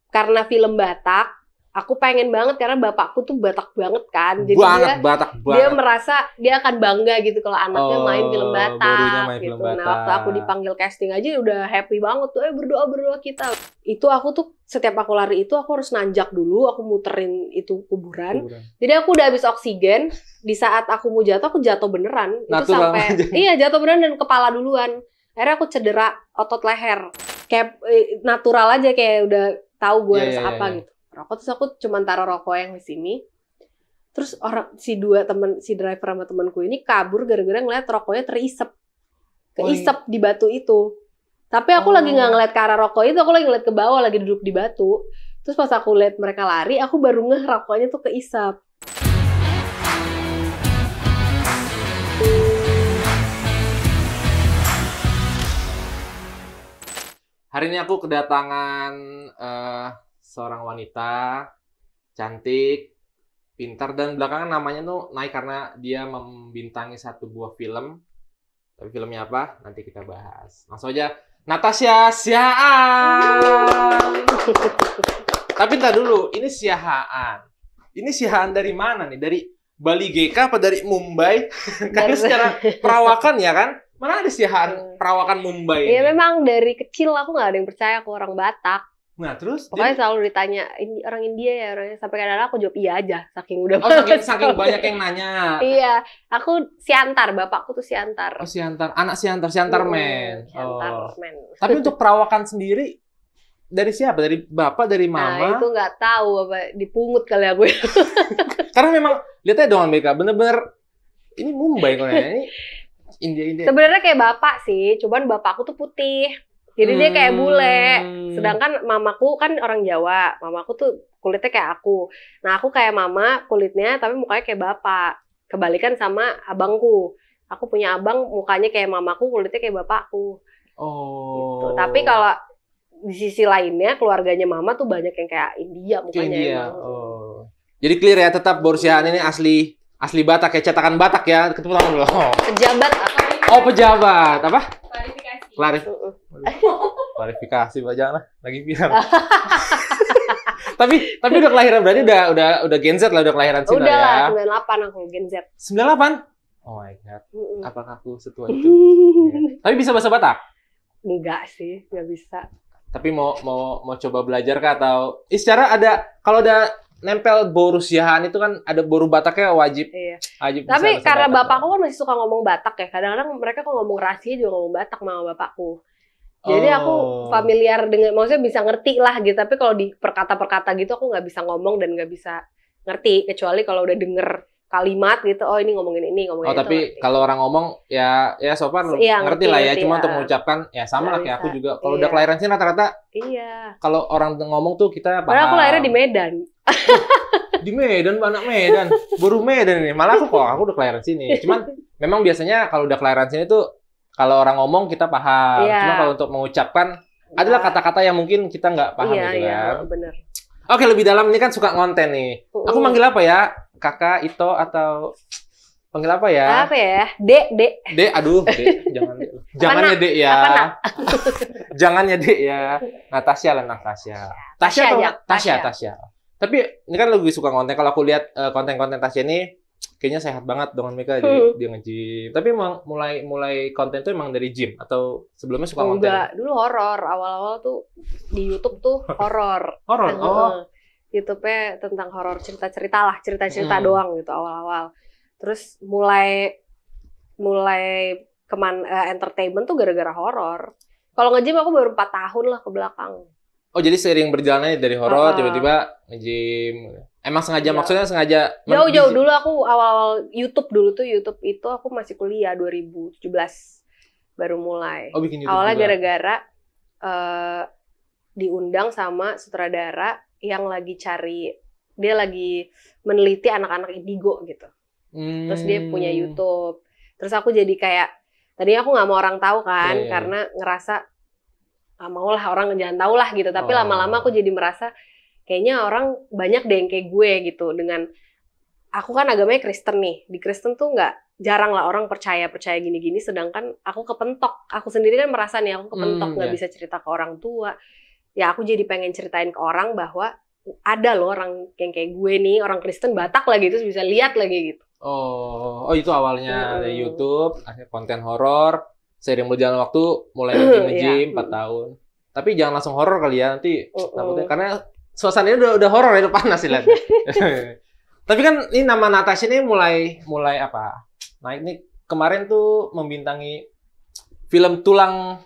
karena film Batak, aku pengen banget karena bapakku tuh Batak banget kan. Jadi Batak dia merasa dia akan bangga gitu kalau anaknya main film borunya Batak main gitu. film Batak. Nah, waktu aku dipanggil casting aja udah happy banget tuh. Berdoa kita. Itu aku tuh setiap aku lari itu aku harus nanjak dulu, aku muterin itu kuburan. Jadi aku udah habis oksigen, di saat aku mau jatuh aku jatuh beneran. Itu sampai jatuh beneran dan kepala duluan. Akhirnya aku cedera otot leher. Kayak natural aja, kayak udah tahu gue harus apa gitu. Rokok, terus aku cuma taruh rokok yang di sini. Terus si driver sama temanku ini kabur gara-gara ngeliat rokoknya keisep di batu itu. Tapi aku lagi nggak ngeliat ke arah rokok itu, aku lagi ngeliat ke bawah, lagi duduk di batu. Terus pas aku lihat mereka lari, aku baru ngeh rokoknya tuh keisep. Hari ini aku kedatangan seorang wanita cantik, pintar, dan belakangan namanya tuh naik karena dia membintangi satu buah film. Tapi filmnya apa? Nanti kita bahas. Langsung aja, Natasha Siahaan. Tapi entar dulu, ini Siahaan. Ini Siahaan dari mana nih? Dari Bali GK apa dari Mumbai? Karena secara perawakan ya kan? Mana ada Siahaan perawakan Mumbai? Iya, memang dari kecil aku nggak ada yang percaya aku orang Batak. Nah, terus? Pokoknya selalu ditanya, ini orang India ya orangnya. Sampai kadang-kadang aku jawab iya aja, saking udah saking banyak yang nanya. Iya, aku Siantar, bapakku tuh Siantar. Oh, Siantar, anak Siantar Men. Siantar Men. Tapi untuk perawakan sendiri, dari siapa? Dari bapak, dari mama? Nah, itu nggak tahu, apa dipungut kali aku. Karena memang, lihat aja dong mereka, bener-bener, ini Mumbai kok ya, ini India. Sebenarnya kayak bapak sih, cuman bapakku tuh putih. Jadi dia kayak bule. Sedangkan mamaku kan orang Jawa. Mamaku tuh kulitnya kayak aku. Nah, aku kayak mama kulitnya tapi mukanya kayak bapak. Kebalikan sama abangku. Aku punya abang mukanya kayak mamaku, kulitnya kayak bapakku. Oh. Gitu. Tapi kalau di sisi lainnya keluarganya mama tuh banyak yang kayak India mukanya. India. Oh. Jadi clear ya, tetap Boris Siahaan ini asli Batak ya, cetakan Batak ya. Ketemu tangan dulu. Pejabat. Oh, pejabat. Apa? Klarifikasi jangan lah, lagi bilang. tapi udah kelahiran, berarti udah Gen Z lah, udah kelahiran Cina ya. Udah lah, 98 aku Gen Z. 98? Oh my god. Apakah aku setua itu? Tapi bisa bahasa Batak? Enggak sih, nggak bisa. Tapi mau coba belajar kah atau secara ada, kalau ada nempel boru Siahaan itu kan ada boru Bataknya wajib. Iya. Wajib. Tapi karena bapakku kan masih suka ngomong Batak ya. Kadang-kadang mereka kalau ngomong rahasia juga ngomong Batak sama bapakku. Jadi aku familiar dengan, maksudnya bisa ngerti lah gitu. Tapi kalau di perkata-perkata gitu aku nggak bisa ngomong dan nggak bisa ngerti. Kecuali kalau udah denger kalimat gitu, oh ini ngomongin ini, ngomongin itu. Tapi kalau orang ngomong ya so far ngerti lah ya. Cuma untuk mengucapkan ya sama lah kayak aku juga. Kalau udah kelahiran sini rata-rata. Iya. Kalau orang ngomong tuh kita paham. Padahal aku lahirnya di Medan. Di Medan, anak Medan. Baru Medan ini. Malah aku udah kelahiran sini. Cuman memang biasanya kalau udah kelahiran sini tuh kalau orang ngomong kita paham. Cuma kalau untuk mengucapkan adalah kata-kata yang mungkin kita nggak paham gitu kan. Iya, bener. Oke, lebih dalam ini kan suka ngonten nih. Aku manggil apa ya? Kakak, Ito, atau panggil apa ya? Apa ya? Dek. Aduh, Dek. Jangan ya, Dek ya. Jangan ya, Dek ya. Natasha lah, Natasha. Tasya. Tapi ini kan lebih suka konten. Kalau aku lihat konten-konten Tasya ini kayaknya sehat banget dengan mereka dia nge-gym. Tapi emang mulai konten tuh emang dari gym atau sebelumnya suka konten? Enggak, dulu horor. Awal-awal tuh di YouTube tuh horor. Horor. YouTube-nya tentang horor, cerita-cerita doang gitu awal-awal. Terus mulai entertainment tuh gara-gara horor. Kalau nge-gym aku baru 4 tahun lah ke belakang. Oh, jadi sering berjalannya dari horor tiba-tiba nge-gym. Emang sengaja, maksudnya sengaja? Jauh-jauh dulu aku awal YouTube itu aku masih kuliah 2017 baru mulai. Oh, bikin YouTube awalnya juga. Gara-gara diundang sama sutradara yang dia lagi meneliti anak-anak indigo gitu. Terus dia punya YouTube. Terus aku jadi kayak, tadinya aku nggak mau orang tahu kan, karena ngerasa mau lah orang jangan tahu lah gitu. Tapi lama-lama aku jadi merasa kayaknya orang banyak deh yang kayak gue gitu. Dengan aku kan agamanya Kristen nih, di Kristen tuh jarang lah orang percaya gini-gini. Sedangkan aku kepentok, aku sendiri kan merasa nih aku kepentok nggak bisa cerita ke orang tua. ya aku jadi pengen ceritain ke orang bahwa ada loh orang yang kayak gue nih, orang Kristen Batak lagi, terus bisa lihat lagi gitu. Oh itu awalnya dari YouTube, akhirnya konten horor, seiring berjalan waktu mulai nge-gym 4 tahun. Tapi jangan langsung horor kali ya, nanti takutnya karena suasananya udah horor, udah panas sih lihat. Tapi kan ini nama Natasha ini mulai apa? Nah ini kemarin tuh membintangi film tulang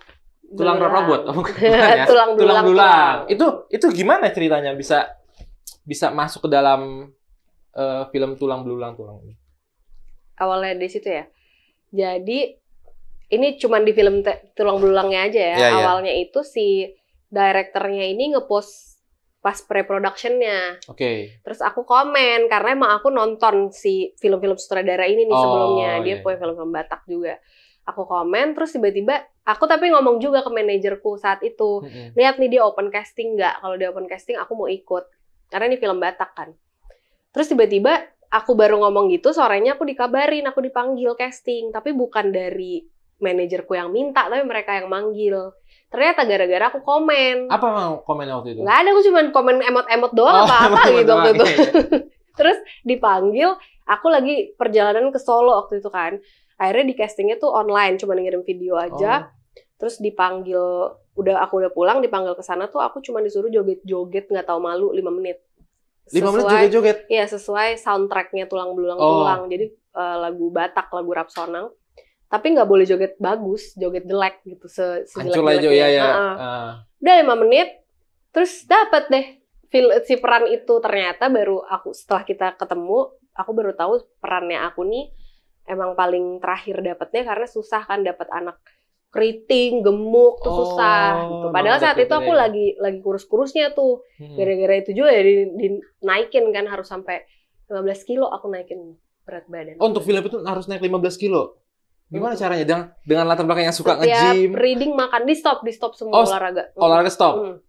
robot, ya? Tulang belulang. Itu gimana ceritanya bisa masuk ke dalam film tulang belulang ini? Awalnya di situ ya. Jadi ini cuman di film tulang belulangnya aja ya. Awalnya itu si direkturnya ini ngepost pas pre-productionnya. Oke. Terus aku komen karena emang aku nonton si film-film sutradara ini nih sebelumnya. Dia punya film-film Batak juga. Aku komen, terus tiba-tiba aku tapi ngomong juga ke manajerku saat itu. Lihat nih dia open casting nggak? Kalau dia open casting aku mau ikut. Karena ini film Batak kan. Terus tiba-tiba aku baru ngomong gitu, sorenya aku dikabarin, aku dipanggil casting. Tapi bukan dari manajerku yang minta, tapi mereka yang manggil. Ternyata gara-gara aku komen. Apa mau komen waktu itu? Nggak ada, aku cuma komen emot-emot doang apa-apa gitu waktu itu. Terus dipanggil, aku lagi perjalanan ke Solo waktu itu kan. Akhirnya di castingnya tuh online, cuma ngirim video aja. Terus dipanggil, aku udah pulang, dipanggil ke sana tuh aku cuma disuruh joget-joget nggak tahu malu 5 menit. 5 menit joget-joget? Iya, sesuai soundtracknya Tulang Belulang Tulang. Jadi lagu Batak, lagu Rapsonang. Tapi nggak boleh joget bagus, joget jelek gitu. Hancur aja ya. Udah 5 menit, terus dapet deh si peran itu. Ternyata baru setelah kita ketemu, aku baru tahu perannya aku nih emang paling terakhir dapetnya karena susah kan dapet anak keriting, gemuk tuh susah gitu. Padahal saat itu aku lagi kurus-kurusnya tuh. Gara-gara itu juga ya dinaikin kan, harus sampai 15 kilo aku naikin berat badan. Untuk film itu harus naik 15 kilo? Gimana caranya? Dengan latar belakang yang suka nge-gym? Setiap reading makan, di stop semua olahraga. Olahraga stop?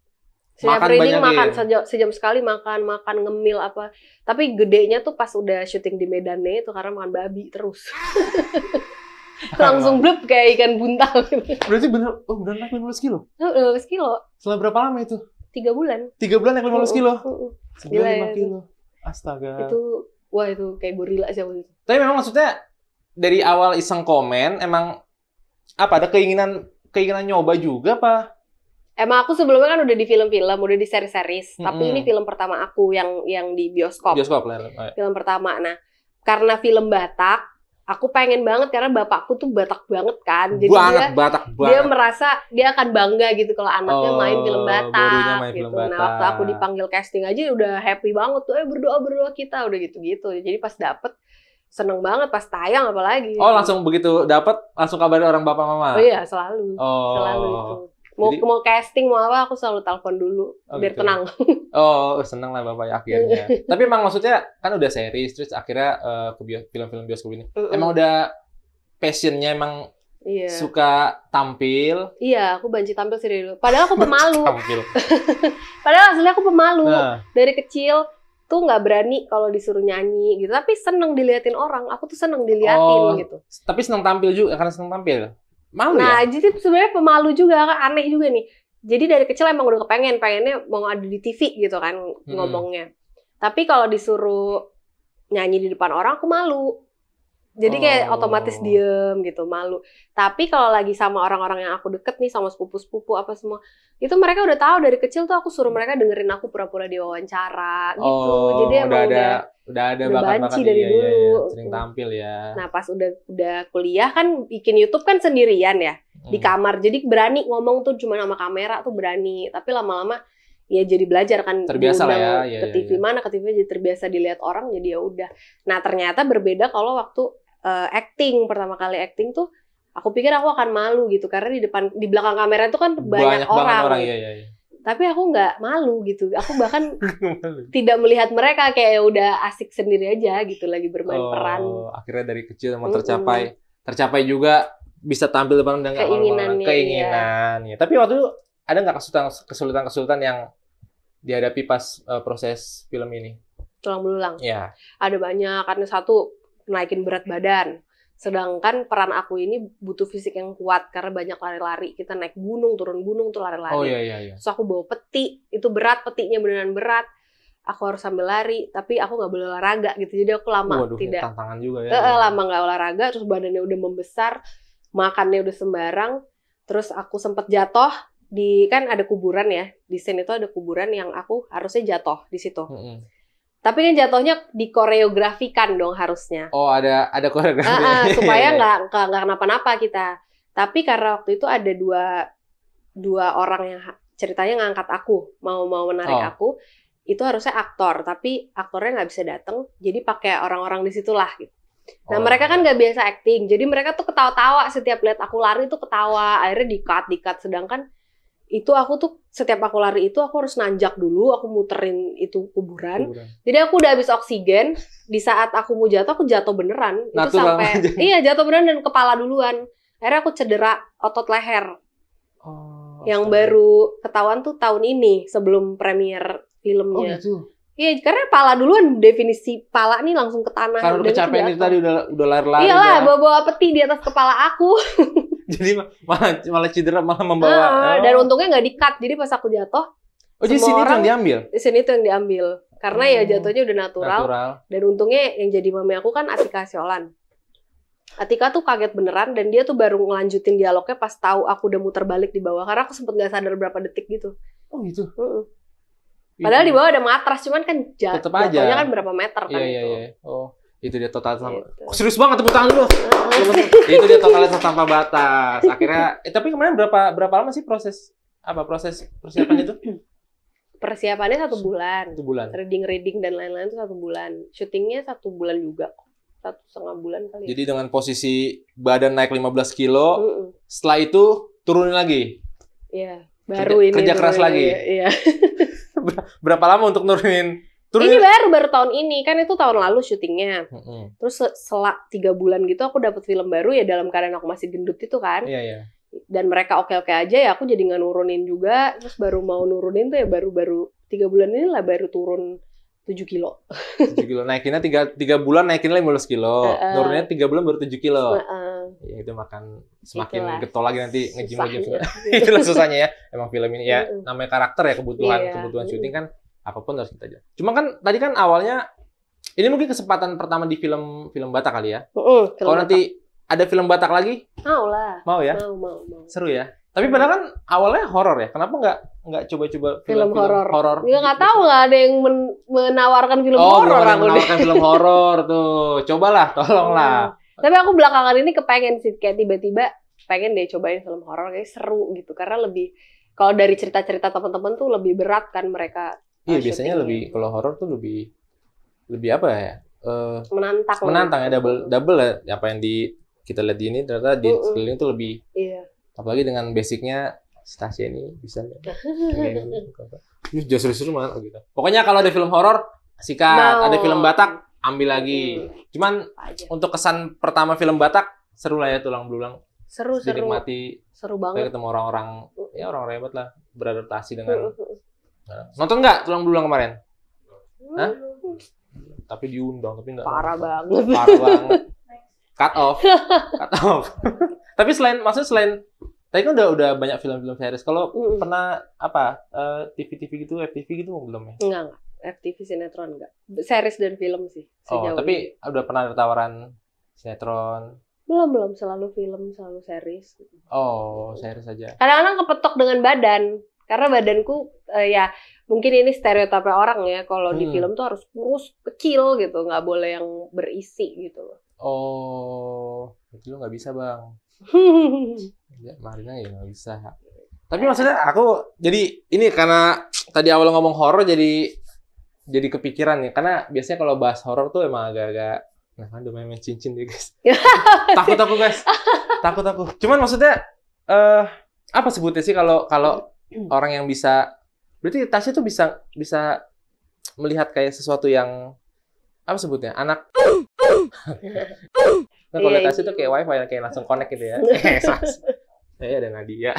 Setiap reading makan, sejam sekali makan ngemil apa. Tapi gedenya tuh pas udah syuting di Medannya itu karena makan babi terus. Langsung blub kayak ikan buntal. Berarti bener naik 15 kilo? 15 kilo. Selama berapa lama itu? 3 bulan. 3 bulan naik 15 kilo? Gila 5 kilo. Astaga. Itu kayak gorila sih waktu itu. Tapi memang maksudnya dari awal iseng komen, emang apa ada keinginan nyoba juga apa? Emang aku sebelumnya kan udah di film-film, udah di series-series. Tapi ini film pertama aku yang di bioskop. Bioskop lah. Film pertama. Nah, karena film Batak, aku pengen banget karena bapakku tuh Batak banget kan. Jadi dia merasa dia akan bangga gitu kalau anaknya main film Batak gitu. Nah, waktu aku dipanggil casting aja udah happy banget tuh. Berdoa kita udah gitu-gitu. Jadi pas dapet seneng banget, pas tayang apalagi. Langsung begitu dapet langsung kabarin orang bapak mama. Iya, selalu. Selalu itu. Mau casting mau apa aku selalu telepon dulu biar gitu. Tenang. Seneng lah bapak akhirnya. Tapi emang maksudnya kan udah series terus akhirnya ke film-film bioskop ini. Emang udah passionnya emang suka tampil. Iya, aku banci tampil sih dulu. Padahal aku pemalu. Padahal aslinya aku pemalu. Dari kecil tuh nggak berani kalau disuruh nyanyi gitu. Tapi seneng diliatin orang. Aku tuh seneng diliatin gitu. Tapi seneng tampil juga karena seneng tampil. Malu jadi sebenarnya pemalu juga, aneh juga nih. Jadi dari kecil emang udah pengennya mau ada di TV gitu kan ngomongnya. Tapi kalau disuruh nyanyi di depan orang aku malu. Jadi kayak otomatis diem gitu, malu. Tapi kalau lagi sama orang-orang yang aku deket nih, sama sepupu-sepupu apa semua, itu mereka udah tahu dari kecil tuh aku suruh mereka dengerin aku pura-pura diwawancara gitu. Jadi emang udah ada bakat dari dulu. Sering tampil ya. Nah pas udah kuliah kan bikin YouTube kan sendirian ya di kamar. Jadi berani ngomong tuh cuma sama kamera tuh berani. Tapi lama-lama ya jadi belajar kan, terbiasa lah ya. Ke TV mana ke TV jadi terbiasa dilihat orang, jadi ya udah. Nah ternyata berbeda kalau waktu acting, pertama kali acting tuh aku pikir aku akan malu gitu karena di belakang kamera itu kan banyak orang. Iya. Tapi aku nggak malu gitu. Aku bahkan tidak melihat mereka, kayak udah asik sendiri aja gitu lagi bermain peran. Akhirnya dari kecil emang tercapai juga bisa tampil depan dengan keinginan. Ya. Tapi waktu itu ada nggak kesulitan yang dihadapi pas proses film ini? Tulang belulang. Ya. Ada banyak, karena satu naikin berat badan. Sedangkan peran aku ini butuh fisik yang kuat karena banyak lari-lari. Kita naik gunung, turun gunung tuh lari-lari. Oh iya. Terus aku bawa peti, itu berat, petinya beneran berat. Aku harus sambil lari, tapi aku nggak boleh olahraga gitu. Jadi aku lama tidak. Tantangan juga ya. Lama nggak olahraga, terus badannya udah membesar, makannya udah sembarang. Terus aku sempet jatuh kan ada kuburan ya. Di scene itu ada kuburan yang aku harusnya jatuh di situ. Tapi kan jatuhnya dikoreografikan dong harusnya. Oh, ada koreografi. Supaya nggak kenapa-napa kita. Tapi karena waktu itu ada dua orang yang ceritanya ngangkat aku, mau menarik aku, itu harusnya aktor, tapi aktornya nggak bisa datang, jadi pakai orang-orang di situlah gitu. Nah mereka kan nggak biasa acting, jadi mereka tuh ketawa-tawa setiap lihat aku lari tuh ketawa, akhirnya di-cut. Sedangkan itu aku tuh setiap aku lari itu aku harus nanjak dulu, aku muterin itu kuburan. Jadi aku udah habis oksigen, di saat aku mau jatuh aku jatuh beneran. Itu sampai jatuh beneran dan kepala duluan. Akhirnya aku cedera otot leher. Yang baru ketahuan tuh tahun ini sebelum premier filmnya. Iya, karena pala duluan, definisi pala nih langsung ke tanah. Karena kecapean itu tadi udah lari-lari. Iyalah, bawa peti di atas kepala aku. Jadi malah cedera, malah membawa. Dan untungnya nggak di-cut, jadi pas aku jatuh. Di sini itu yang diambil? Di sini itu yang diambil. Karena ya jatuhnya udah natural. Dan untungnya yang jadi mami aku kan Atika Siolan. Atika tuh kaget beneran, dan dia tuh baru ngelanjutin dialognya pas tahu aku udah muter balik di bawah. Karena aku sempet nggak sadar berapa detik gitu. Oh gitu? Padahal di bawah ada matras, cuman kan jatuhnya kan berapa meter kan itu. Iya. Oh. Itu dia total serius banget, tepuk tangan dulu. Itu dia totalitas tanpa batas. Akhirnya tapi kemarin berapa lama sih proses persiapan itu? Persiapannya 1 bulan. 1 bulan. Reading dan lain-lain itu 1 bulan. Syutingnya 1 bulan juga. 1,5 bulan kali. Jadi dengan posisi badan naik 15 kilo, setelah itu turunin lagi. Iya, baru kerja keras lagi. Iya. Berapa lama untuk nurunin? Ini baru tahun ini, kan itu tahun lalu syutingnya. Terus setelah 3 bulan gitu aku dapat film baru ya, dalam keadaan aku masih gendut itu kan. Iya. Dan mereka oke-oke aja ya, aku jadi nggak nurunin juga. Terus baru mau nurunin tuh ya baru 3 bulan ini lah baru turun 7 kilo. 7 kilo. Naikinnya 3 bulan naikinnya 15 kilo. Nuruninnya 3 bulan baru 7 kilo. Ya itu makan semakin getol lagi nanti ngejim. Itulah susahnya ya. Emang film ini ya namanya karakter ya, kebutuhan syuting kan. Apapun harus kita jalan. Cuma kan tadi kan awalnya ini mungkin kesempatan pertama di film Batak kali ya. Kalau nanti ada film Batak lagi? Mau lah. Mau ya? Mau. Seru ya. Tapi padahal kan awalnya horor ya. Kenapa nggak coba-coba film horor? Ya nggak tahu, nggak ada yang menawarkan film horor. Belum ada yang menawarkan film horor tuh. Cobalah, tolonglah. Tapi aku belakangan ini kepengen sih, kayak tiba-tiba pengen deh cobain film horor, kayak seru gitu. Karena lebih, kalau dari cerita-cerita teman-teman tuh lebih berat kan mereka. Iya, biasanya lebih, kalau horor tuh lebih apa ya? Menantang ya, double ya. Apa yang kita lihat di ini ternyata di sekeliling tuh lebih. Iya. Apalagi dengan basicnya Stasia ini bisa. Justru seru banget gitu. Pokoknya kalau ada film horor, sikat. Ada film Batak, ambil lagi. Cuman untuk kesan pertama film Batak seru lah ya, tulang belulang. Seru. Dinikmati. Seru banget. Ketemu orang-orang hebat lah, beradaptasi dengan. Nonton nggak tulang belulang kemarin? Hah? Tapi diundang, tapi nggak. Parah banget. Cut off. Tapi selain tadi kan udah banyak film-film series. Kalau pernah TV gitu, FTV gitu belum ya? Enggak. FTV sinetron enggak. Series dan film sih. Tapi udah pernah ada tawaran sinetron? Belum. Selalu film, selalu series. Series aja. Kadang-kadang kepetok dengan badan. Karena badanku ya mungkin ini stereotipnya orang ya, kalau di film tuh harus kurus, kecil gitu, nggak boleh yang berisi gitu loh. Itu lo nggak bisa bang. Ya, Marina ya nggak bisa. Tapi maksudnya aku jadi ini karena tadi awal ngomong horor jadi kepikiran nih, karena biasanya kalau bahas horor tuh emang agak-agak udah main cincin deh guys. Takut aku guys. Takut aku. Cuman maksudnya apa sebutnya sih kalau orang yang bisa, berarti Tasya tuh bisa melihat kayak sesuatu yang apa sebutnya, anak. Nah, kalau Tasya tuh kayak wifi kayak langsung connect gitu ya. Saya ada Nadia.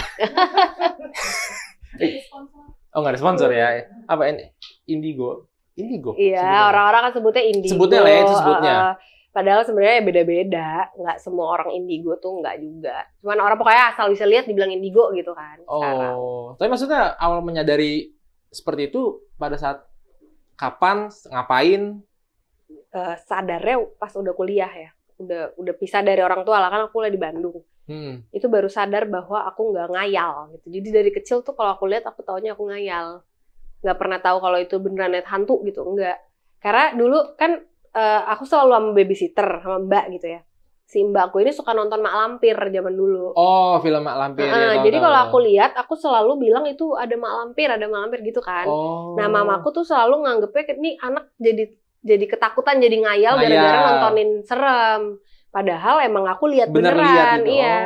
Nggak ada sponsor ya? Apa ini? Indigo. Iya, orang-orang kan sebutnya Indigo. Sebutnya lah ya, itu sebutnya. Padahal sebenarnya beda-beda, nggak semua orang indigo tuh nggak juga. Cuman orang pokoknya asal bisa lihat dibilang indigo gitu kan. Sekarang. Tapi maksudnya awal menyadari seperti itu pada saat kapan, ngapain? Sadarnya pas udah kuliah ya, udah pisah dari orang tua lah, kan aku kuliah di Bandung. Itu baru sadar bahwa aku nggak ngayal gitu. Jadi dari kecil tuh kalau aku lihat aku taunya aku ngayal, nggak pernah tahu kalau itu beneran lihat hantu gitu, enggak. Karena dulu kan aku selalu sama babysitter sama mbak gitu ya. Si mbakku ini suka nonton Mak Lampir zaman dulu. Oh, film Mak Lampir. Ya, jadi kalau aku lihat, aku selalu bilang itu ada Mak Lampir gitu kan. Nah, mamaku tuh selalu nganggepnya ini anak jadi ketakutan, jadi ngayal gara-gara nontonin serem. Padahal emang aku lihat beneran, gitu. Iya.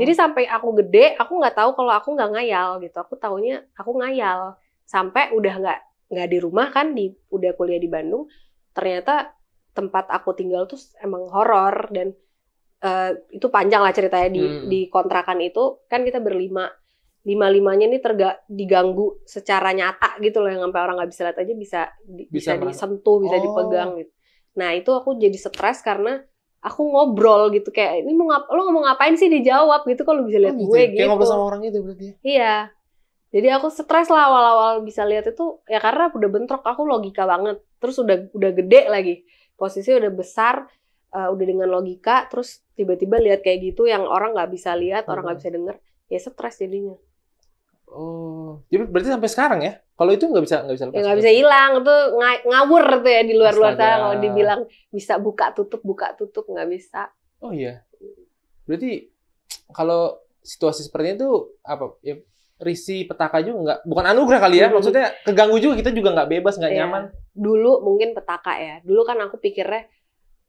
Jadi sampai aku gede, aku nggak tahu kalau aku nggak ngayal gitu. Aku taunya aku ngayal. Sampai udah nggak di rumah kan, udah kuliah di Bandung. Ternyata tempat aku tinggal tuh emang horor dan itu panjang lah ceritanya di kontrakan itu kan kita lima-limanya nih diganggu secara nyata gitu loh, yang sampai orang nggak bisa lihat aja bisa disentuh, bisa dipegang gitu. Nah itu aku jadi stres karena aku ngobrol gitu kayak ini lo ngomong ngapain sih, dijawab gitu kalau bisa lihat gue gitu. Kayak ngobrol sama orang itu berarti. Iya. Jadi aku stres lah awal-awal bisa lihat itu ya karena udah bentrok, aku logika banget. Terus udah gede lagi. Posisinya udah besar, udah dengan logika, terus tiba-tiba lihat kayak gitu yang orang nggak bisa lihat, orang nggak bisa denger, ya stres jadinya. Jadi berarti sampai sekarang ya? Kalau itu nggak bisa lepas? Ya nggak bisa hilang, itu ngawur tuh ya di luar sana kalau dibilang bisa buka tutup nggak bisa. Oh iya. Berarti kalau situasi seperti itu apa? Ya, risih petaka juga nggak? Bukan anugerah kali ya? Maksudnya keganggu juga, kita juga nggak bebas, nggak nyaman. Dulu mungkin petaka ya. Dulu kan aku pikirnya,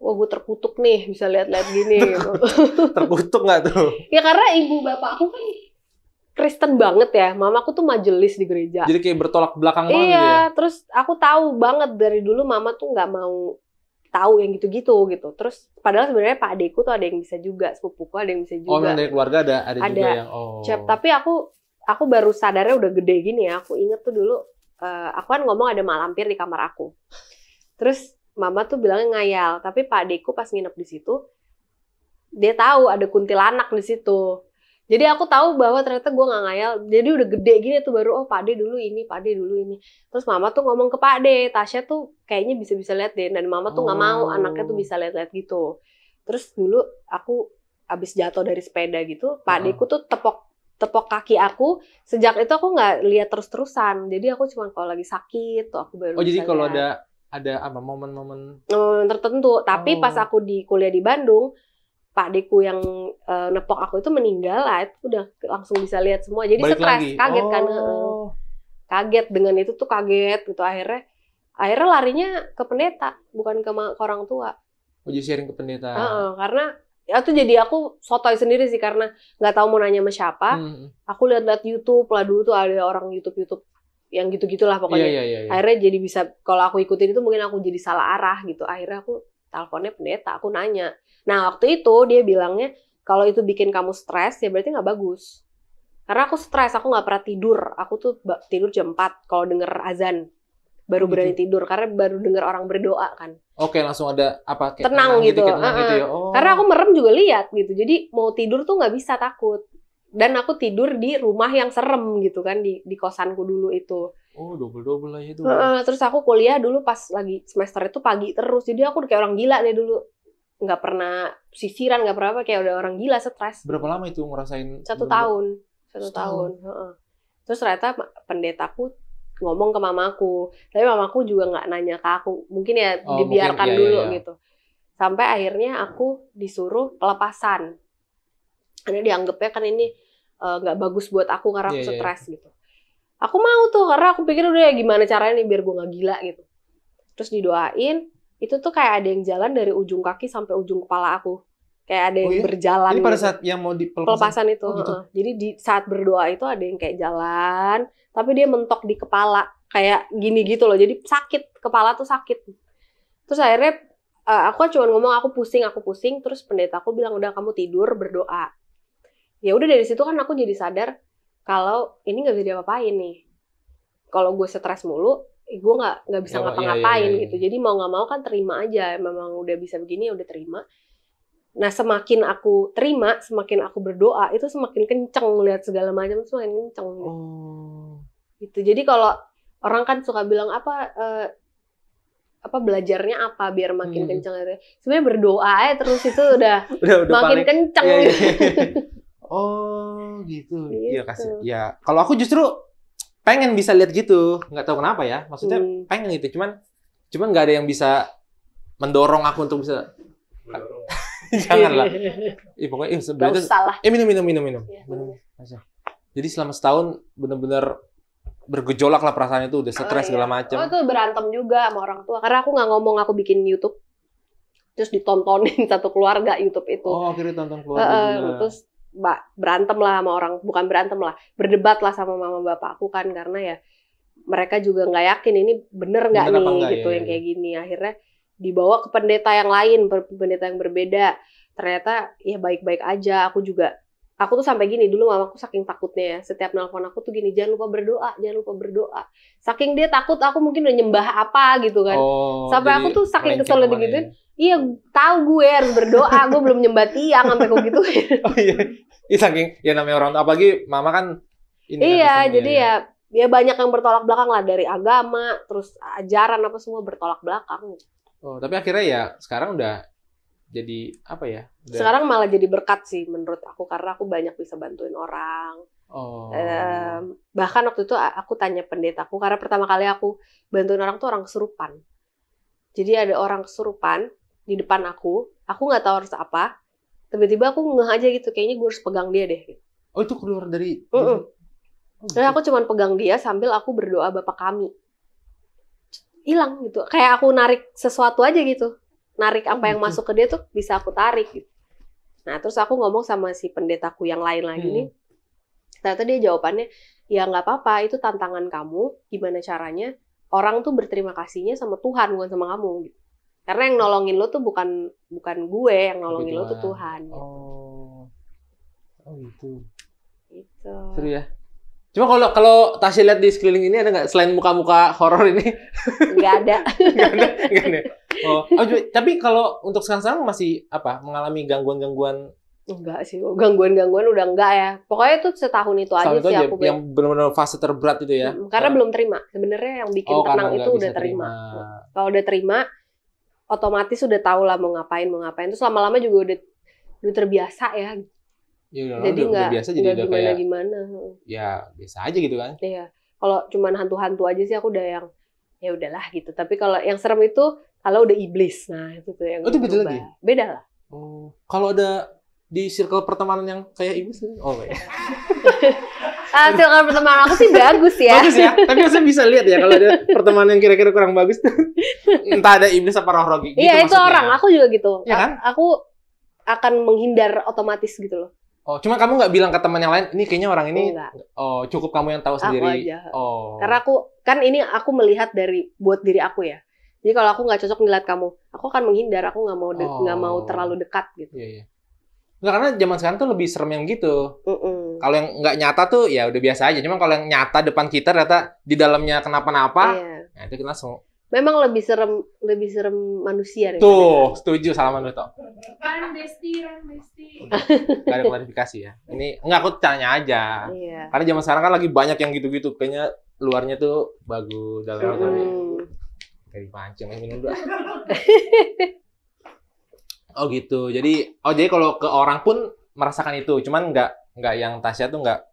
wah gue terkutuk nih bisa lihat-lihat gini gitu. Terkutuk nggak tuh? Ya karena ibu bapakku kan Kristen banget ya. Mamaku tuh majelis di gereja. Jadi kayak bertolak belakang banget gitu ya? Iya, terus aku tahu banget dari dulu mama tuh nggak mau tahu yang gitu-gitu gitu. Terus padahal sebenarnya pak adekku tuh ada yang bisa juga, sepupuku ada yang bisa juga. Oh, dari keluarga ada juga yang Tapi aku baru sadarnya udah gede gini ya. Aku inget tuh dulu aku kan ngomong ada Mak Lampir di kamar aku. Terus mama tuh bilangnya ngayal, tapi pak adekku pas nginep di situ dia tahu ada kuntilanak di situ. Jadi aku tahu bahwa ternyata gue nggak ngayal. Jadi udah gede gini tuh baru Pak Ade dulu ini, Pak Ade dulu ini. Terus mama tuh ngomong ke Pak Ade, Tasya tuh kayaknya bisa lihat deh. Dan mama tuh nggak mau anaknya tuh bisa lihat gitu. Terus dulu aku abis jatuh dari sepeda gitu, Pak Adeku tuh tepok kaki aku. Sejak itu aku nggak lihat terus-terusan. Jadi aku cuma kalau lagi sakit tuh aku baru. Jadi kalau ada apa momen-momen tertentu. Tapi pas aku di kuliah di Bandung, Pak Deku yang nepok aku itu meninggal lah, itu udah langsung bisa lihat semua. Jadi stres, kaget kan. Kaget dengan itu tuh kaget gitu. Akhirnya larinya ke pendeta, bukan ke orang tua. Jadi sharing ke pendeta. Karena ya tuh jadi aku sotoy sendiri sih karena nggak tahu mau nanya sama siapa. Aku lihat YouTube lah, dulu tuh ada orang YouTube yang gitu-gitulah pokoknya. Iya. Akhirnya jadi bisa, kalau aku ikutin itu mungkin aku jadi salah arah gitu. Akhirnya aku teleponnya pendeta, aku nanya. Nah waktu itu dia bilangnya kalau itu bikin kamu stres ya berarti nggak bagus. Karena aku stres, aku nggak pernah tidur. Aku tuh tidur jam 4 kalau denger azan baru berani tidur karena baru denger orang berdoa kan. Oke, langsung ada apa? Kayak tenang gitu. Gitu ya. Karena aku merem juga lihat gitu. Jadi mau tidur tuh nggak bisa, takut. Dan aku tidur di rumah yang serem gitu kan, di kosanku dulu itu. Oh, double lah itu. Terus aku kuliah dulu pas lagi semester itu pagi terus. Jadi aku kayak orang gila deh dulu. Nggak pernah sisiran, nggak pernah apa, kayak udah orang gila, stres. Berapa lama itu ngerasain? 1 tahun. 1 tahun. Terus ternyata pendetaku ngomong ke mamaku. Tapi mamaku juga nggak nanya ke aku. Mungkin ya dibiarkan mungkin, dulu gitu. Sampai akhirnya aku disuruh pelepasan. Karena dianggapnya kan ini nggak bagus buat aku karena aku stres gitu. Aku mau tuh karena aku pikir udah ya gimana caranya nih biar gue nggak gila gitu. Terus didoain, itu tuh kayak ada yang jalan dari ujung kaki sampai ujung kepala aku. Kayak ada yang berjalan. Jadi pada gitu. saat yang mau pelepasan itu. Gitu. Jadi di saat berdoa itu ada yang kayak jalan, tapi dia mentok di kepala kayak gini gitu loh. Jadi sakit, kepala tuh sakit. Terus akhirnya aku cuma ngomong aku pusing. Terus pendetaku bilang udah kamu tidur berdoa. Ya udah dari situ kan aku jadi sadar kalau ini nggak bisa diapa-apain nih. Kalau gue stres mulu, gue nggak bisa ngapa-ngapain iya. gitu. Jadi mau nggak mau kan terima aja. Memang udah bisa begini ya udah terima. Nah semakin aku terima, semakin aku berdoa itu semakin kenceng lihat segala macam semakin kenceng. Gitu. Jadi kalau orang kan suka bilang apa belajarnya apa biar makin kenceng gitu. Sebenarnya berdoa aja terus itu udah makin kenceng. Iya. Oh gitu. Iya kasih. Ya kalau aku justru pengen bisa lihat gitu, nggak tahu kenapa ya. Maksudnya pengen gitu, cuman nggak ada yang bisa mendorong aku untuk bisa. Janganlah. Pokoknya sebenarnya minum. Ya, jadi selama setahun benar-benar bergejolak lah perasaan itu, udah stres segala macam. Oh itu berantem juga sama orang tua karena aku nggak ngomong aku bikin YouTube, terus ditontonin satu keluarga YouTube itu. Oh akhirnya tonton keluarga juga. Terus berantem lah sama orang, bukan berantem lah, berdebat lah sama mama bapak aku kan karena ya mereka juga nggak yakin ini bener nggak nih gitu yang kayak gini. Akhirnya dibawa ke pendeta yang lain, pendeta yang berbeda. Ternyata ya baik-baik aja. Aku tuh sampai gini dulu mamaku saking takutnya ya. Setiap nelpon aku tuh gini, jangan lupa berdoa. Saking dia takut aku mungkin udah nyembah apa gitu kan. Sampai aku tuh saking kesel digituin. Iya, tahu gue harus berdoa. Gue belum nyembah tiang sampai kok gitu. Oh iya. Iya saking ya namanya orang apalagi mama kan ini iya, kan jadi ya banyak yang bertolak belakang lah dari agama, terus ajaran apa semua bertolak belakang. Oh, tapi akhirnya ya sekarang udah jadi apa ya? Sekarang malah jadi berkat sih menurut aku karena aku banyak bisa bantuin orang. Bahkan waktu itu aku tanya pendetaku karena pertama kali aku bantuin orang tuh orang kesurupan. Jadi ada orang kesurupan di depan aku nggak tahu harus apa. Tiba-tiba aku ngeh aja gitu, kayaknya gue harus pegang dia deh. Oh itu keluar dari? Terus aku cuman pegang dia sambil aku berdoa Bapa Kami. Hilang gitu, kayak aku narik sesuatu aja gitu. Narik apa yang masuk ke dia tuh bisa aku tarik gitu. Nah terus aku ngomong sama si pendetaku yang lain lagi nih. Ternyata dia jawabannya, ya nggak apa-apa, itu tantangan kamu, gimana caranya orang tuh berterima kasihnya sama Tuhan, bukan sama kamu gitu. Karena yang nolongin lo tuh bukan gue, yang nolongin lo tuh Tuhan. Gitu. Oh gitu. Gitu. Seru ya. Cuma kalau Tasya lihat di sekeliling ini ada nggak selain muka-muka horor ini? Nggak ada. Nggak ada. Tapi kalau untuk sekarang masih apa? Mengalami gangguan-gangguan? Enggak sih, gangguan-gangguan udah enggak ya. Pokoknya itu setahun itu aja sih aku. Yang benar-benar fase terberat itu ya? Karena belum terima. Sebenarnya yang bikin tenang itu udah terima. Kalau udah terima, otomatis udah tahu lah mau ngapain. Terus lama-lama juga udah terbiasa ya. Ya, jadi udah biasa jadi udah kayak gimana. Ya biasa aja gitu kan. Iya. Kalau cuman hantu-hantu aja sih aku udah yang ya udahlah gitu. Tapi kalau yang serem itu kalau udah iblis. Nah, itu tuh yang itu beda lagi. Beda lah. Kalau ada di circle pertemanan yang kayak iblis ya. Circle pertemanan aku sih bagus ya. Bagus ya. Tapi saya bisa lihat ya kalau ada pertemanan yang kira-kira kurang bagus tuh. Entah ada iblis apa roh gitu. Iya, itu orang. Aku juga gitu. Ya kan? Aku akan menghindar otomatis gitu loh. Cuma kamu nggak bilang ke teman yang lain, ini kayaknya orang ini. Enggak. Cukup kamu yang tahu sendiri. Aja. Karena aku melihat buat diri aku ya. Jadi kalau aku nggak cocok ngeliat kamu, aku akan menghindar. Aku nggak mau terlalu dekat gitu. Iya. Nggak, karena zaman sekarang tuh lebih serem yang gitu. Kalau yang nggak nyata tuh ya udah biasa aja. Cuma kalau yang nyata depan kita ternyata di dalamnya kenapa-napa, nah itu kita langsung. Memang lebih serem manusia deh. Tuh, setuju salaman lu toh. Ran Besti. Gak ada klarifikasi ya. Ini enggak, aku tanya aja. Iya. Karena zaman sekarang kan lagi banyak yang gitu-gitu. Kayaknya luarnya tuh bagus, dalamnya kali. Kayak dipancing minum dulu. Oh gitu. Jadi kalau ke orang pun merasakan itu. Cuman enggak yang Tasya tuh enggak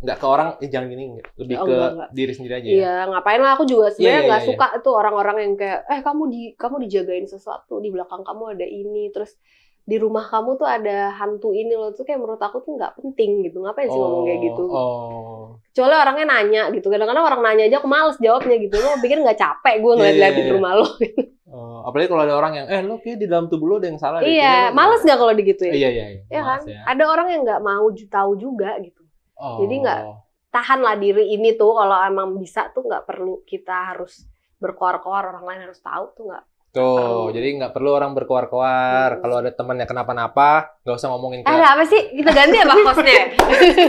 ke orang, jangan gini, lebih ke enggak. Diri sendiri aja. Iya, ngapain lah, aku juga sebenarnya nggak suka tuh orang-orang yang kayak, kamu dijagain sesuatu, di belakang kamu ada ini, terus di rumah kamu tuh ada hantu ini loh, tuh kayak menurut aku tuh nggak penting gitu, ngapain sih ngomong kayak gitu? Kecuali orangnya nanya gitu, kadang-kadang orang nanya aja aku males jawabnya gitu, lo pikir nggak capek gue ngeliat-ngeliatin rumah lo? Apalagi kalau ada orang yang, lo kayak di dalam tubuh lo ada yang salah. Iya, males nggak kalau digituin? Iya. Ya kan? Ya. Ada orang yang nggak mau tahu juga gitu. Jadi nggak tahan lah diri ini tuh kalau emang bisa tuh nggak perlu kita harus berkoar-koar orang lain harus tahu tuh nggak. Tuh, jadi nggak perlu orang berkoar-koar. Kalau ada temannya kenapa-napa, nggak usah ngomongin ke. Ada apa sih? Kita ganti apa hostnya?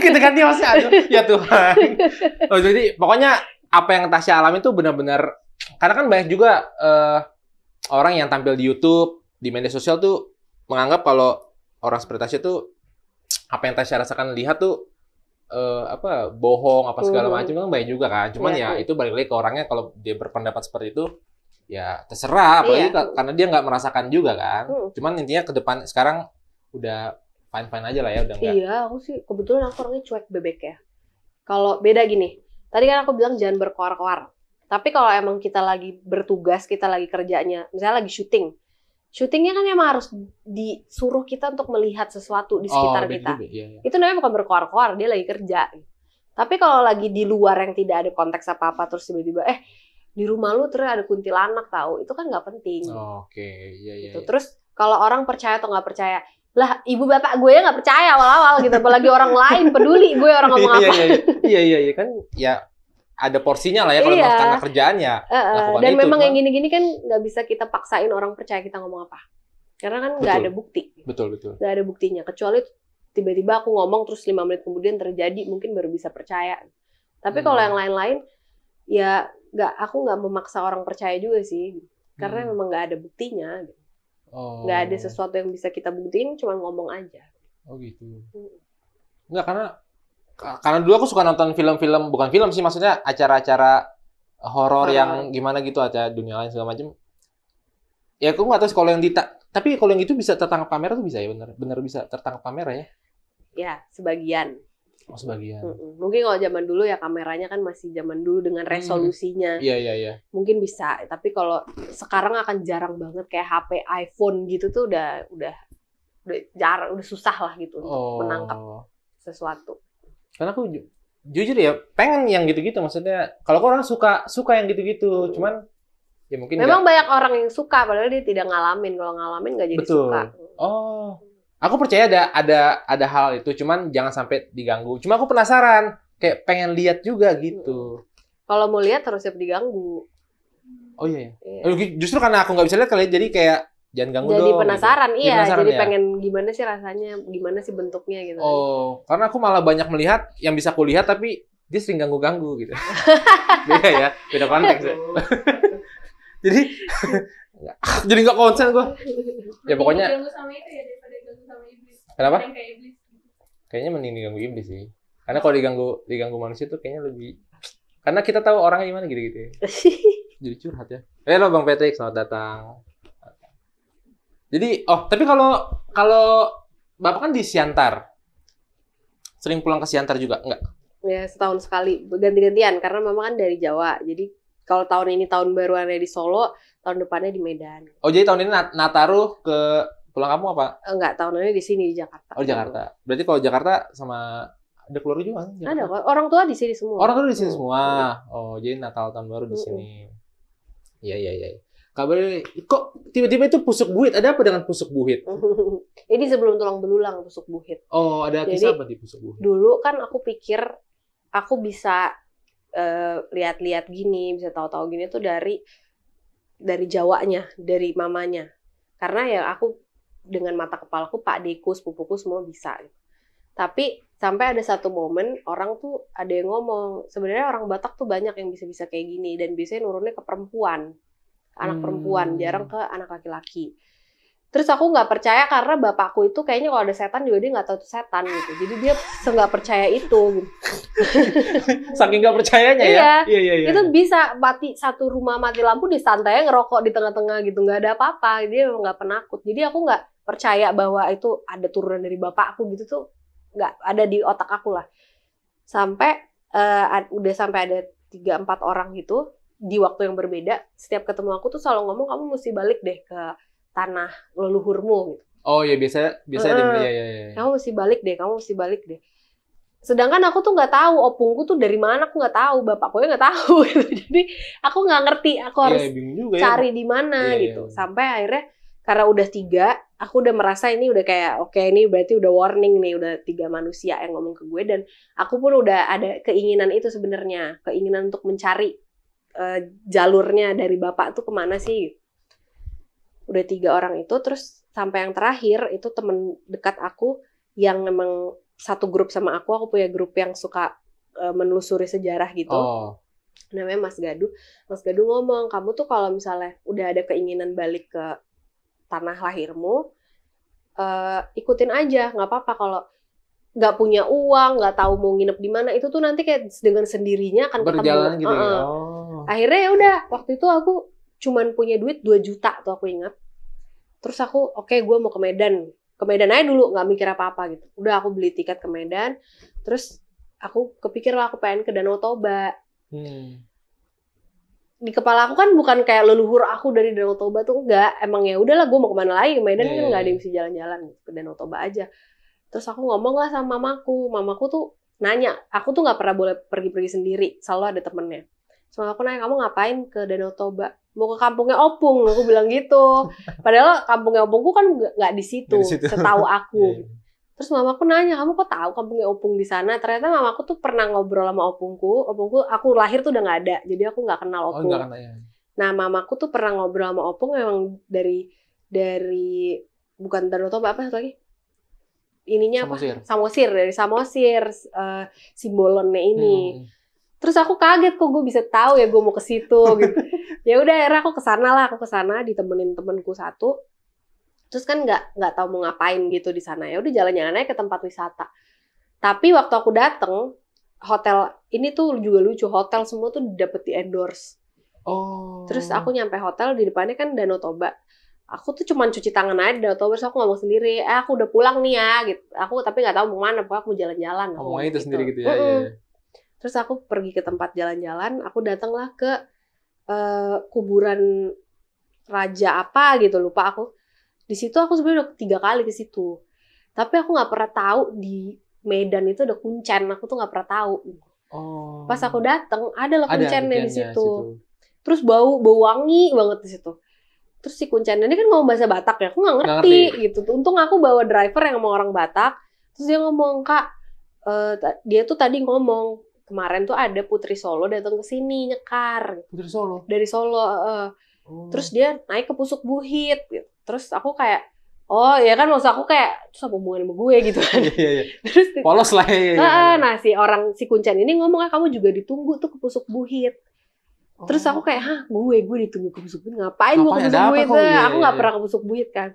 Kita ganti hostnya, aduh. Ya Tuhan. Jadi pokoknya apa yang Tasya alami tuh benar-benar, karena kan banyak juga orang yang tampil di YouTube, di media sosial tuh menganggap kalau orang seperti Tasya tuh apa yang Tasya rasakan lihat tuh bohong apa segala macam kan banyak juga kan. Cuman ya itu balik lagi ke orangnya, kalau dia berpendapat seperti itu ya terserah, apalagi karena dia nggak merasakan juga kan. Cuman intinya ke depan sekarang udah fine-fine aja lah ya, udah enggak. Iya, aku sih kebetulan aku orangnya cuek bebek ya. Kalau beda gini, tadi kan aku bilang jangan berkoar-koar. Tapi kalau emang kita lagi bertugas, kita lagi kerjanya, misalnya lagi syutingnya kan emang harus disuruh kita untuk melihat sesuatu di sekitar kita. Iya. Itu namanya bukan berkoar-koar, dia lagi kerja. Tapi kalau lagi di luar yang tidak ada konteks apa-apa, terus tiba-tiba, di rumah lu terus ada kuntilanak tahu, itu kan nggak penting. Oke, iya. Gitu. Terus kalau orang percaya atau nggak percaya, lah ibu bapak gue nggak percaya awal-awal gitu, apalagi orang lain peduli gue orang ngomong apa. Iya kan ya ada porsinya lah ya kalau karena kerjaan ya. Dan itu, memang yang gini-gini kan nggak bisa kita paksain orang percaya kita ngomong apa, karena kan nggak ada bukti. Betul. Nggak ada buktinya, kecuali tiba-tiba aku ngomong terus 5 menit kemudian terjadi, mungkin baru bisa percaya. Tapi kalau yang lain-lain ya aku nggak memaksa orang percaya juga sih, karena memang nggak ada buktinya. Nggak ada sesuatu yang bisa kita buktiin, cuma ngomong aja. Oh gitu. Nggak, karena dulu aku suka nonton film-film, bukan film sih, maksudnya acara-acara horor yang gimana gitu, acara dunia lain segala macam. Ya aku nggak tahu kalau yang tapi kalau yang itu bisa tertangkap kamera tuh bisa ya, benar bisa tertangkap kamera ya? Ya, sebagian. Oh, sebagian. Mungkin kalau zaman dulu ya kameranya kan masih zaman dulu dengan resolusinya. Iya. Mungkin bisa, tapi kalau sekarang akan jarang banget, kayak HP iPhone gitu tuh udah jarang, udah susah lah gitu untuk menangkap sesuatu. Karena aku jujur ya pengen yang gitu-gitu, maksudnya kalau orang suka yang gitu-gitu, cuman ya mungkin memang banyak orang yang suka padahal dia tidak ngalamin. Kalau ngalamin nggak jadi suka. Aku percaya ada hal itu, cuman jangan sampai diganggu. Cuma aku penasaran, kayak pengen lihat juga gitu. Kalau mau lihat harus siap diganggu. Oh iya. Justru karena aku nggak bisa lihat kali, jadi kayak jangan ganggu dong. Jadi penasaran, gitu. Iya. Jadi pengen gimana sih rasanya, gimana sih bentuknya gitu. Karena aku malah banyak melihat yang bisa aku lihat, tapi dia sering ganggu-ganggu gitu. Beda ya, beda konteks ya. Jadi nggak konsen gue. Ya pokoknya. Ganggu sama itu ya, daripada ganggu sama iblis. Kenapa? Kayak iblis. Kayaknya mending diganggu iblis sih. Karena kalau diganggu manusia tuh kayaknya lebih. Karena kita tahu orangnya gimana gitu-gitu ya. Jadi curhat ya. Halo Bang Patrick, selamat datang. Jadi, tapi kalau Bapak kan di Siantar. Sering pulang ke Siantar juga, enggak? Ya, setahun sekali, ganti-gantian karena Mama kan dari Jawa. Jadi kalau tahun ini tahun baruannya di Solo, tahun depannya di Medan. Oh, jadi tahun ini Nataruh ke pulang kampung apa? Enggak, tahun ini di sini di Jakarta. Oh, Jakarta. Berarti kalau Jakarta sama ada keluarga juga kan? Ada kok. Orang tua di sini semua. Orang tua di sini semua. Oh, jadi Natal tahun baru di sini. Iya. Kabarnya kok tiba-tiba itu pusuk buhit? Ada apa dengan pusuk buhit? Ini sebelum tulang belulang pusuk buhit. Oh, ada kisah apa di pusuk buhit? Dulu kan aku pikir aku bisa lihat-lihat gini, bisa tahu-tahu gini tuh dari Jawanya, dari mamanya. Karena ya aku dengan mata kepalaku, Pak Deku, sepupuku semua bisa. Tapi sampai ada satu momen orang tuh ada yang ngomong, sebenarnya orang Batak tuh banyak yang bisa-bisa kayak gini, dan biasanya nurunnya ke perempuan, anak perempuan, jarang ke anak laki-laki. Terus aku nggak percaya karena bapakku itu kayaknya kalau ada setan juga dia nggak tahu itu setan gitu. Jadi dia nggak percaya itu. Gitu. Saking nggak percayanya ya. Iya. Itu bisa satu rumah mati lampu di santai ngerokok di tengah-tengah gitu, nggak ada apa-apa. Dia nggak penakut. Jadi aku nggak percaya bahwa itu ada turunan dari bapakku gitu tuh, nggak ada di otak aku lah. Sampai udah sampai ada 3-4 orang gitu di waktu yang berbeda. Setiap ketemu aku tuh selalu ngomong, kamu mesti balik deh ke tanah leluhurmu gitu. Oh ya, biasa ya. Kamu mesti balik deh. Sedangkan aku tuh nggak tahu opungku tuh dari mana, aku nggak tahu, bapakku nggak tahu gitu. Jadi aku nggak ngerti, aku harus cari di mana gitu. Sampai akhirnya karena udah 3, aku udah merasa ini udah kayak oke, ini berarti udah warning nih, udah 3 manusia yang ngomong ke gue, dan aku pun udah ada keinginan itu sebenarnya, keinginan untuk mencari jalurnya dari bapak tuh kemana sih. Udah 3 orang itu, terus sampai yang terakhir itu temen dekat aku yang memang satu grup sama aku punya grup yang suka menelusuri sejarah gitu. namanya Mas Gadu. Mas Gadu ngomong, kamu tuh kalau misalnya udah ada keinginan balik ke tanah lahirmu, ikutin aja, nggak apa-apa kalau nggak punya uang, nggak tahu mau nginep di mana, itu tuh nanti kayak dengan sendirinya akan berjalan ketemu. gitu ya. Akhirnya ya udah, waktu itu aku cuman punya duit 2 juta tuh aku ingat. Terus aku oke, gue mau ke Medan aja dulu, nggak mikir apa-apa gitu. Udah aku beli tiket ke Medan, terus aku kepikir lah aku pengen ke Danau Toba. Di kepala aku kan bukan kayak leluhur aku dari Danau Toba tuh, enggak. Emang ya udahlah, gue mau kemana lagi, ke Medan kan nggak ada yang bisa jalan-jalan, ke Danau Toba aja. Terus aku ngomong lah sama mamaku tuh nanya, aku tuh nggak pernah boleh pergi-pergi sendiri, selalu ada temennya. Sama aku nanya, kamu ngapain ke Danau Toba? Mau ke kampungnya Opung, aku bilang gitu. Padahal kampungnya Opungku kan nggak di situ, setahu aku. Terus mamaku nanya, kamu kok tahu kampungnya Opung di sana? Ternyata mamaku tuh pernah ngobrol sama opungku. Aku lahir tuh udah nggak ada, jadi aku nggak kenal opung. Nah, mamaku tuh pernah ngobrol sama opung memang dari bukan Danau Toba, apa satu lagi? Ininya Samosir. Apa? Samosir, dari Samosir, Simbolonnya ini. Terus aku kaget kok gue bisa tahu ya gue mau ke situ gitu. Ya udah akhirnya aku kesana ditemenin temenku satu. Terus kan nggak tahu mau ngapain gitu di sana. Ya udah jalan-jalan aja ke tempat wisata. Tapi waktu aku dateng, hotel ini tuh juga lucu, hotel semua tuh dapet di endorse. Terus aku nyampe hotel, di depannya kan Danau Toba. Aku tuh cuman cuci tangan aja di Danau Toba, terus aku ngomong sendiri, aku udah pulang nih ya gitu. Aku tapi nggak tahu mau mana, pokoknya aku mau jalan-jalan. Ngomongnya itu sendiri gitu ya. Terus aku pergi ke tempat jalan-jalan, aku datanglah ke kuburan raja apa gitu, lupa aku. Di situ aku sebenarnya udah 3 kali ke situ. Tapi aku nggak pernah tahu di Medan itu ada kuncen, aku tuh nggak pernah tahu. Pas aku datang, ada kuncennya di situ. Terus bau wangi banget di situ. Terus si kuncennya ini kan ngomong bahasa Batak ya, aku nggak ngerti gitu. Untung aku bawa driver yang ngomong orang Batak. Terus dia ngomong, Kak, dia tuh tadi ngomong, kemarin tuh ada Putri Solo datang ke sini nyekar. Putri Solo? Dari Solo. Terus dia naik ke Pusuk Buhit. Gitu. Terus aku kayak, oh ya kan maksud aku kayak, terus apa hubungan sama gue gitu kan. Terus polos lah ya. Nah si kuncen ini ngomong, kamu juga ditunggu tuh ke Pusuk Buhit. Terus aku kayak, gue ditunggu ke Pusuk Buhit, ngapain gue ke Pusuk Buhit? Aku nggak pernah ke Pusuk Buhit kan.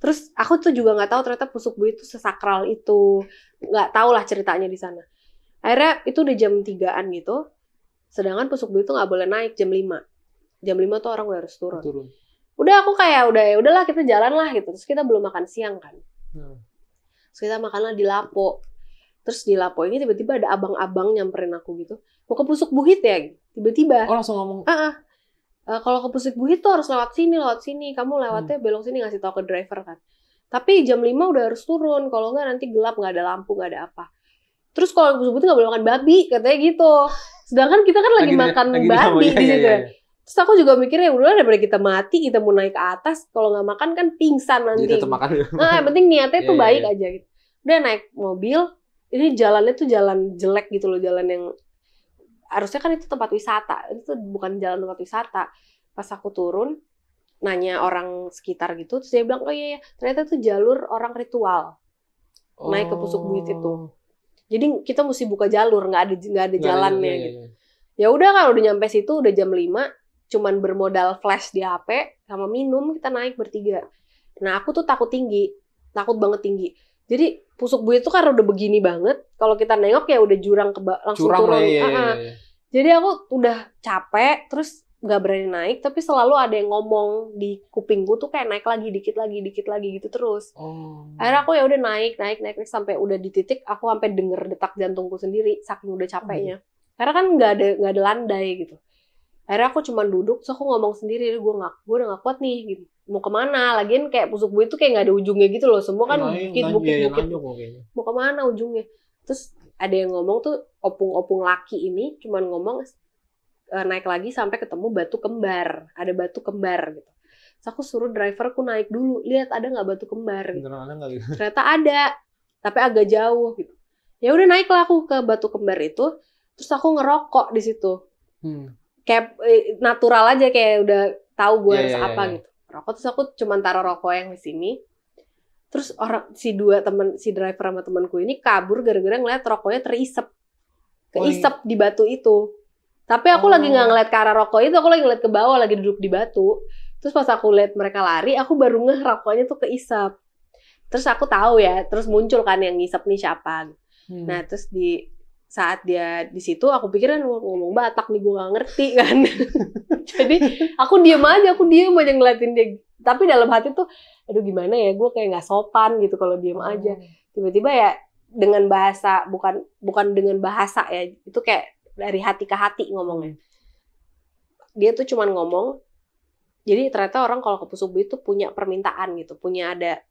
Terus aku tuh juga nggak tahu ternyata Pusuk Buhit itu sesakral itu, nggak tahu lah ceritanya di sana. Akhirnya itu udah jam 3-an gitu, sedangkan Pusuk Buhit itu nggak boleh naik jam 5. Jam 5 tuh orang udah harus turun. Udah aku kayak udahlah kita jalan lah gitu. Terus kita belum makan siang kan. Terus kita makanlah di Lapo. Terus di Lapo ini tiba-tiba ada abang-abang nyamperin aku gitu. Mau ke Pusuk Buhit ya? Gitu. Tiba-tiba. Oh langsung ngomong. Kalau ke Pusuk Buhit tuh harus lewat sini. Kamu lewatnya belok sini, ngasih tahu ke driver kan. Tapi jam 5 udah harus turun. Kalau nggak nanti gelap, nggak ada lampu, nggak ada apa. Terus kalau ke Pusuk Buhit nggak boleh makan babi, katanya gitu. Sedangkan kita kan lagi makan babi di situ. Terus aku juga mikirnya, udah daripada kita mati, kita mau naik ke atas, kalau nggak makan kan pingsan nanti. Jadi tetap makan. Nah, yang penting niatnya tuh baik aja gitu. Udah naik mobil, ini jalannya tuh jalan jelek gitu loh, jalan yang harusnya kan itu tempat wisata, itu bukan jalan tempat wisata. Pas aku turun, nanya orang sekitar gitu, terus dia bilang, oh iya, ternyata itu jalur orang ritual, naik ke Pusuk Buhit itu. Jadi kita mesti buka jalur, nggak ada jalannya gitu. Ya udah kalau udah nyampe situ, udah jam 5, cuman bermodal flash di HP sama minum, kita naik bertiga. Nah aku tuh takut banget tinggi. Jadi Pusuk Buhit itu karena udah begini banget, kalau kita nengok ya udah jurang langsung turun. Jadi aku udah capek, terus nggak berani naik, tapi selalu ada yang ngomong di kupingku tuh kayak naik lagi, dikit lagi gitu terus. Akhirnya aku ya udah naik sampai udah di titik aku sampai denger detak jantungku sendiri saking udah capeknya. Karena kan nggak ada landai gitu. Akhirnya aku cuma duduk, terus aku ngomong sendiri, gue udah gak kuat nih, gitu. Mau kemana? Lagian kayak Pusuk Buhit itu kayak gak ada ujungnya gitu loh, semua kan bukit. Mau kemana ujungnya? Terus ada yang ngomong tuh, opung-opung laki ini cuman ngomong, naik lagi sampai ketemu batu kembar. Ada batu kembar gitu. Terus aku suruh driverku naik dulu, lihat ada gak batu kembar gitu. Ternyata ada, tapi agak jauh gitu. Ya udah naiklah aku ke batu kembar itu, terus aku ngerokok di situ. Kayak natural aja, kayak udah tahu gue harus apa gitu. Rokok, terus aku cuma taruh rokok yang di sini. Terus si driver sama temanku ini kabur gara-gara ngeliat rokoknya keisep di batu itu. Tapi aku lagi nggak ngeliat ke arah rokok itu, aku lagi ngeliat ke bawah, lagi duduk di batu. Terus pas aku lihat mereka lari, aku baru ngeh rokoknya tuh keisap. Terus aku tahu ya, terus muncul kan yang ngisep nih siapa. Nah terus di saat dia di situ, aku pikiran ngomong Batak nih, gue nggak ngerti kan. Jadi aku diem aja ngeliatin dia. Tapi dalam hati tuh, aduh gimana ya, gue kayak nggak sopan gitu kalau diem aja. Tiba-tiba ya dengan bahasa, bukan dengan bahasa ya, itu kayak dari hati ke hati ngomongnya. Dia tuh cuman ngomong. Jadi ternyata orang kalau ke Pusuk Buhit tuh punya permintaan gitu, punya ada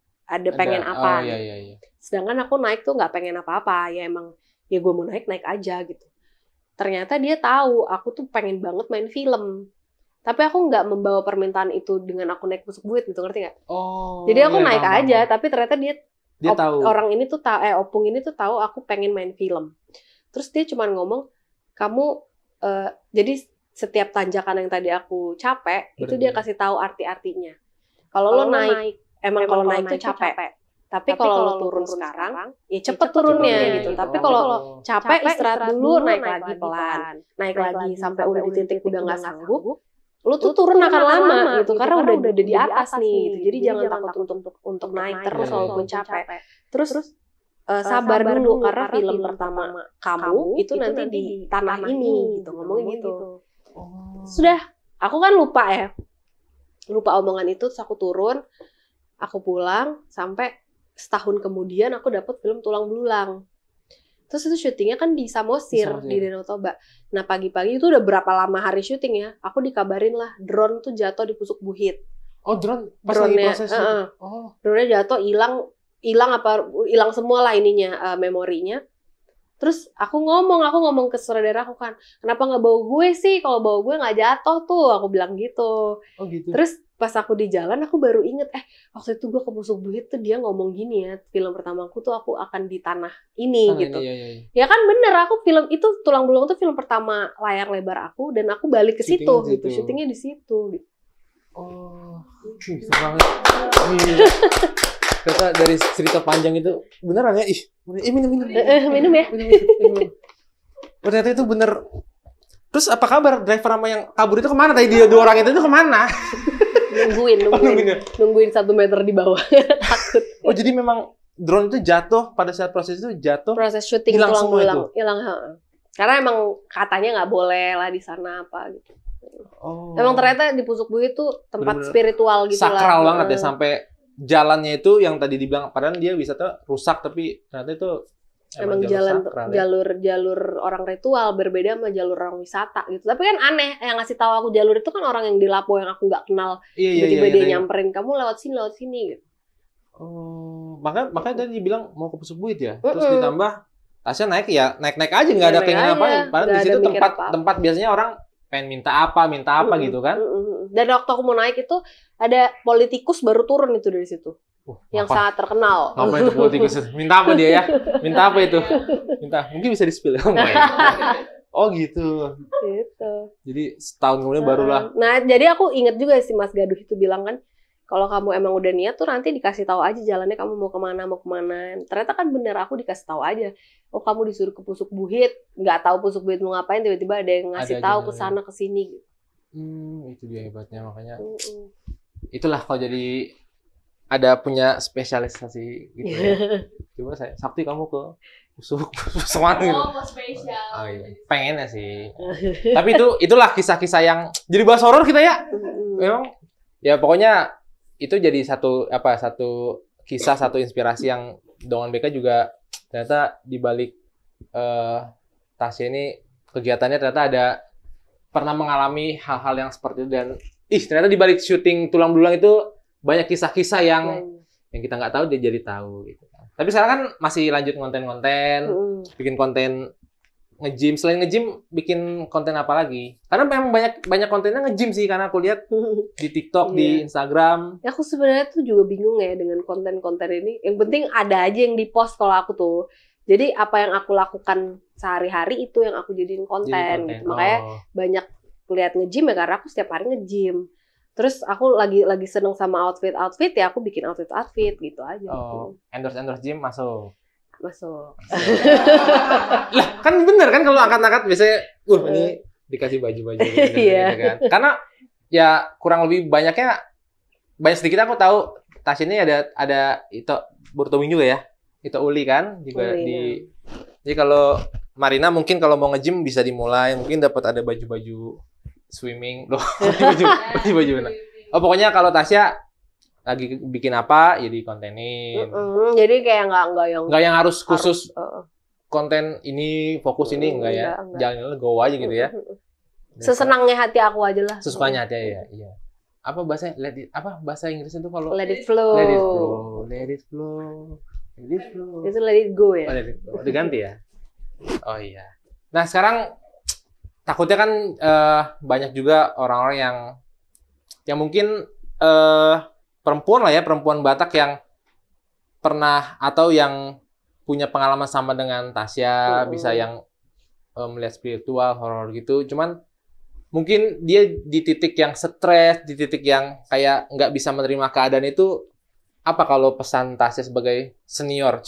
pengen apa. Iya. Sedangkan aku naik tuh nggak pengen apa-apa, ya emang ya gue mau naik aja gitu. Ternyata dia tahu aku tuh pengen banget main film, tapi aku nggak membawa permintaan itu dengan aku naik Pusuk Buhit gitu, ngerti nggak? Jadi aku naik aja, tapi ternyata dia tahu. Orang ini tuh Opung ini tuh tahu aku pengen main film. Terus dia cuma ngomong, kamu jadi setiap tanjakan yang tadi aku capek, itu dia kasih tahu arti-artinya. Kalau lo naik, emang kalau naik tuh capek. Tapi kalau lo turun sekarang, ya cepet turunnya gitu. Tapi kalau capek, istirahat dulu, naik lagi pelan. Naik lagi sampai udah di titik udah nggak sanggup, lo tuh turun akan lama gitu. Karena udah di atas nih gitu. Jadi jangan takut untuk naik terus walaupun capek. Terus sabar dulu, karena film pertama kamu itu nanti di tanah ini gitu. Ngomongnya gitu. Sudah, aku kan lupa omongan itu. Terus aku turun, aku pulang, sampai setahun kemudian aku dapet film Tulang Belulang. Terus itu syutingnya kan di Samosir, di Danau Toba. Nah pagi-pagi itu udah berapa lama hari syuting ya, aku dikabarin lah drone tuh jatuh di Pusuk Buhit. Oh drone? Pas lagi proses itu? Drone-nya jatuh, hilang semua lah ininya, memorinya. Terus aku ngomong ke saudara aku kan, kenapa nggak bawa gue sih? Kalau bawa gue nggak jatuh tuh, aku bilang gitu. Oh gitu. Terus pas aku di jalan, aku baru inget, waktu itu gue ke Pusuk Buhit tuh dia ngomong gini ya, film pertamaku tuh aku akan di tanah ini gitu. Iya. Ya kan bener, aku film itu Tulang Belulang tuh film pertama layar lebar aku, dan aku balik ke situ gitu, syutingnya di situ. Gitu. Oh, bisa banget. Ternyata dari cerita panjang itu beneran ya, minum ya. Ternyata itu bener. Terus apa kabar driver sama yang kabur itu kemana tadi? Dia dua orang itu kemana? Nungguin 1 meter di bawah. Takut. Oh jadi memang drone itu jatuh pada saat proses itu jatuh. Proses syuting Tulang Belulang hilang. Karena emang katanya nggak boleh lah di sana apa gitu. Oh. Emang ternyata di Pusuk Buhit itu tempat bener-bener spiritual gitu lah. Sakral banget ya, sampai jalannya itu yang tadi dibilang, padahal dia wisata rusak, tapi ternyata itu emang jalur orang ritual, berbeda sama jalur orang wisata gitu. Tapi kan aneh, yang ngasih tahu aku jalur itu kan orang yang di Lapo yang aku nggak kenal. Tiba-tiba dia nyamperin, kamu lewat sini gitu. Oh, makanya tadi dibilang mau ke Pusuk Buhit ya. Terus ditambah Tasya naik aja, nggak ada keinginan apa-apa. Padahal di situ tempat biasanya orang pengen minta apa gitu kan. Dan waktu aku mau naik itu ada politikus baru turun itu dari situ. Yang sangat terkenal. Apa itu politikus? Minta apa dia ya? Minta apa itu? Mungkin bisa di-spill. Oh gitu. Jadi setahun kemudian barulah. Nah, jadi aku inget juga sih Mas Gaduh itu bilang kan, kalau kamu emang udah niat tuh nanti dikasih tahu aja jalannya, kamu mau kemana. Ternyata kan bener, aku dikasih tahu aja. Oh kamu disuruh ke Pusuk Buhit, nggak tahu Pusuk Buhit mau ngapain, tiba-tiba ada yang ngasih tahu ke sana ke sini. Gitu. Itu dia hebatnya, makanya. Itulah kalau jadi ada punya spesialisasi gitu ya. Coba Sakti kamu ke Pusuk mana gitu. Oh, spesial. Oh iya, pengennya sih. Tapi itulah kisah-kisah yang jadi bahas horor kita ya. Memang ya pokoknya itu jadi satu kisah, satu inspirasi yang Dongan BK juga ternyata di balik Tasya ini kegiatannya ternyata ada pernah mengalami hal-hal yang seperti itu, dan ternyata di balik syuting Tulang Belulang itu banyak kisah-kisah yang kita nggak tahu dia jadi tahu gitu. Tapi sekarang kan masih lanjut konten-konten, bikin konten nge-gym. Selain nge-gym, bikin konten apa lagi? Karena memang banyak kontennya nge-gym sih, karena aku lihat di TikTok, di Instagram. Ya aku sebenarnya tuh juga bingung ya dengan konten-konten ini. Yang penting ada aja yang di-post kalau aku tuh. Jadi apa yang aku lakukan sehari-hari itu yang aku jadiin konten. Gitu. Makanya banyak lihat nge-gym ya, karena aku setiap hari nge-gym. Terus aku lagi seneng sama outfit ya, aku bikin outfit gitu aja. Gitu. Endorse gym masuk. Lah kan bener kan kalau angkat-angkat biasanya ini dikasih baju-baju gitu, Iya. gitu kan. Karena ya kurang lebih banyak sedikit aku tahu Tasya ini ada Ito Burtomi juga ya. Ito Uli kan juga Uli, Jadi kalau Marina mungkin kalau mau nge-gym bisa dimulai, mungkin dapat ada baju-baju swimming loh. Baju-baju mana? Oh, pokoknya kalau Tasya lagi bikin apa ya dikontenin. Jadi kayak nggak yang harus khusus harus, konten ini fokus ini enggak ya. enggak. Jalan go aja gitu ya. Sesenangnya hati aku aja lah. Sesukanya hati ya. Iya. Apa bahasa bahasa Inggrisnya tuh kalau Let it flow. Let it flow. Let it flow. Let it flow. Itu let it go ya. Oh, let it flow. Udah ganti ya? Oh iya. Nah, sekarang takutnya kan banyak juga orang-orang yang mungkin perempuan lah ya, perempuan Batak yang pernah atau yang punya pengalaman sama dengan Tasya, bisa yang melihat spiritual, horor gitu. Cuman mungkin dia di titik yang stres, di titik yang kayak nggak bisa menerima keadaan itu. Apa kalau pesan Tasya sebagai senior?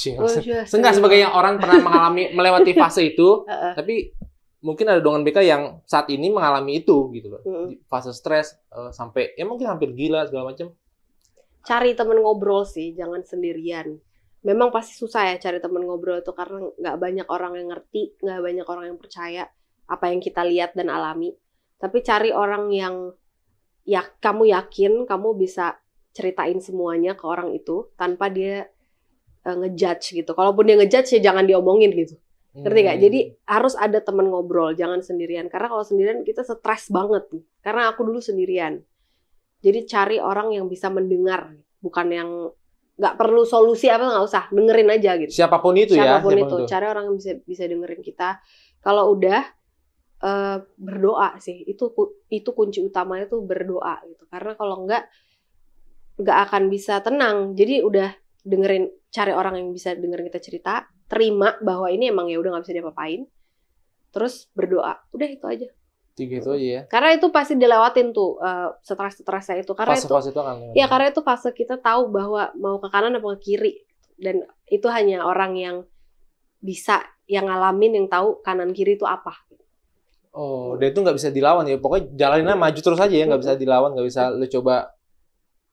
Enggak sebagai yang orang pernah melewati fase itu, tapi mungkin ada dongan BK yang saat ini mengalami itu gitu loh. Fase stres sampai ya mungkin hampir gila segala macam. Cari temen ngobrol sih, jangan sendirian. Memang pasti susah ya cari temen ngobrol itu karena nggak banyak orang yang ngerti, nggak banyak orang yang percaya apa yang kita lihat dan alami. Tapi cari orang yang ya kamu yakin kamu bisa ceritain semuanya ke orang itu tanpa dia ngejudge gitu. Kalaupun dia ngejudge ya jangan diomongin gitu. Ngerti gak? Jadi harus ada temen ngobrol, jangan sendirian. Karena kalau sendirian kita stres banget. Karena aku dulu sendirian. Jadi cari orang yang bisa mendengar, bukan yang nggak perlu solusi apa, nggak usah, dengerin aja gitu. Siapapun itu siapapun itu. Cari orang yang bisa dengerin kita. Kalau udah berdoa sih, itu kunci utamanya tuh berdoa gitu. Karena kalau nggak akan bisa tenang. Jadi udah cari orang yang bisa dengerin kita cerita, terima bahwa ini emang ya udah nggak bisa diapa-apain, terus berdoa. Udah itu aja. Gitu aja ya. Karena itu pasti dilewatin tuh stres-stresnya itu. Karena fase-fase itu akan. Ya karena itu fase kita tahu bahwa mau ke kanan apa ke kiri. Dan itu hanya orang yang bisa, yang ngalamin, yang tahu kanan kiri itu apa. Oh, dan itu nggak bisa dilawan ya. Pokoknya jalaninnya maju terus aja ya, nggak bisa dilawan, nggak bisa lu coba.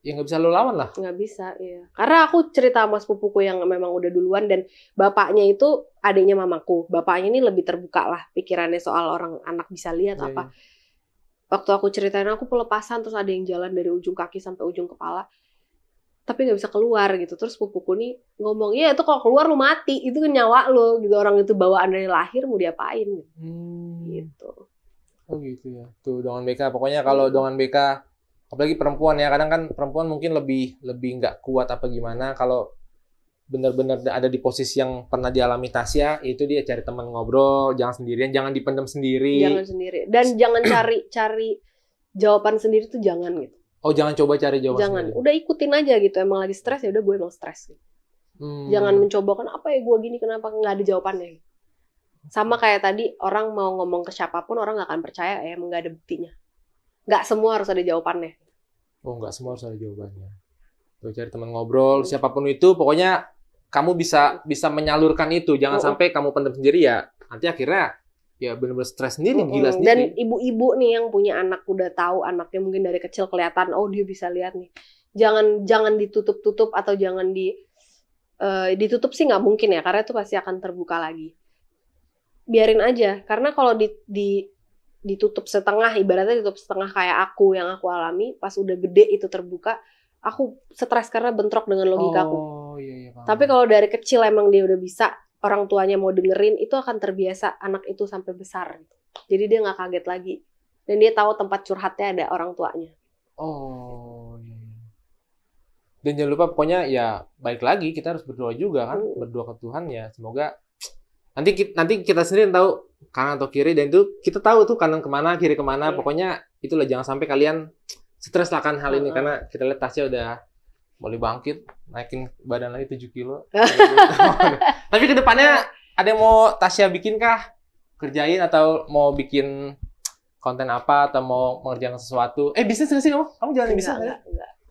Ya nggak bisa lu lawan lah. Nggak bisa, iya. Karena aku cerita sama sepupuku yang memang udah duluan dan bapaknya itu adiknya mamaku. Bapaknya ini lebih terbuka lah pikirannya soal orang anak bisa lihat apa. Waktu aku ceritain aku pelepasan terus ada yang jalan dari ujung kaki sampai ujung kepala. Tapi nggak bisa keluar gitu. Terus sepupuku nih ngomong, iya itu kalau keluar lu mati. Itu kan nyawa lu gitu. Orang itu bawaan dari lahir mau diapain gitu. Gitu. Oh gitu ya. Tuh dongan BK. Pokoknya kalau dongan BK apalagi perempuan ya, kadang kan perempuan mungkin lebih nggak kuat apa gimana. Kalau benar-benar ada di posisi yang pernah dialami Tasya, itu dia cari teman ngobrol, jangan sendirian, jangan dipendam sendiri. Jangan sendiri. Dan jangan cari jawaban sendiri tuh jangan gitu. Oh, jangan coba cari jawaban jangan. sendiri. Udah ikutin aja gitu. Emang lagi stres ya udah gue emang stres. Gitu. Jangan mencoba kan apa ya gue gini kenapa nggak ada jawabannya. Sama kayak tadi orang mau ngomong ke siapapun orang nggak akan percaya ya emang nggak ada buktinya. Nggak semua harus ada jawabannya. Oh, nggak semua harus ada jawabannya. Tuh, cari teman ngobrol, siapapun itu, pokoknya kamu bisa menyalurkan itu. Jangan sampai kamu pendam sendiri ya. Nanti akhirnya ya benar-benar stres sendiri, gila sendiri. Dan ibu-ibu nih yang punya anak udah tahu anaknya mungkin dari kecil kelihatan, oh dia bisa lihat nih. Jangan ditutup-tutup atau jangan ditutup sih nggak mungkin ya, karena itu pasti akan terbuka lagi. Biarin aja, karena kalau ditutup setengah, ibaratnya ditutup setengah kayak aku yang aku alami, pas udah gede itu terbuka, aku stres karena bentrok dengan logikaku. Oh, iya, tapi kalau dari kecil emang dia udah bisa, orang tuanya mau dengerin, itu akan terbiasa anak itu sampai besar. Jadi dia nggak kaget lagi. Dan dia tahu tempat curhatnya ada orang tuanya. Oh, iya. Dan jangan lupa pokoknya ya balik lagi, kita harus berdoa juga kan. Berdoa ke Tuhan ya, semoga nanti kita sendiri tahu kanan atau kiri, dan itu kita tahu tuh kanan kemana, kiri kemana. Pokoknya itulah, jangan sampai kalian stres akan hal ini. Karena kita lihat Tasya udah boleh bangkit, naikin badan lagi 7 kilo. Tapi kedepannya ada yang mau Tasya bikin kah? Kerjain atau mau bikin konten apa, atau mau mengerjakan sesuatu? Bisnis nggak sih kamu? Kamu jalan bisnis nggak?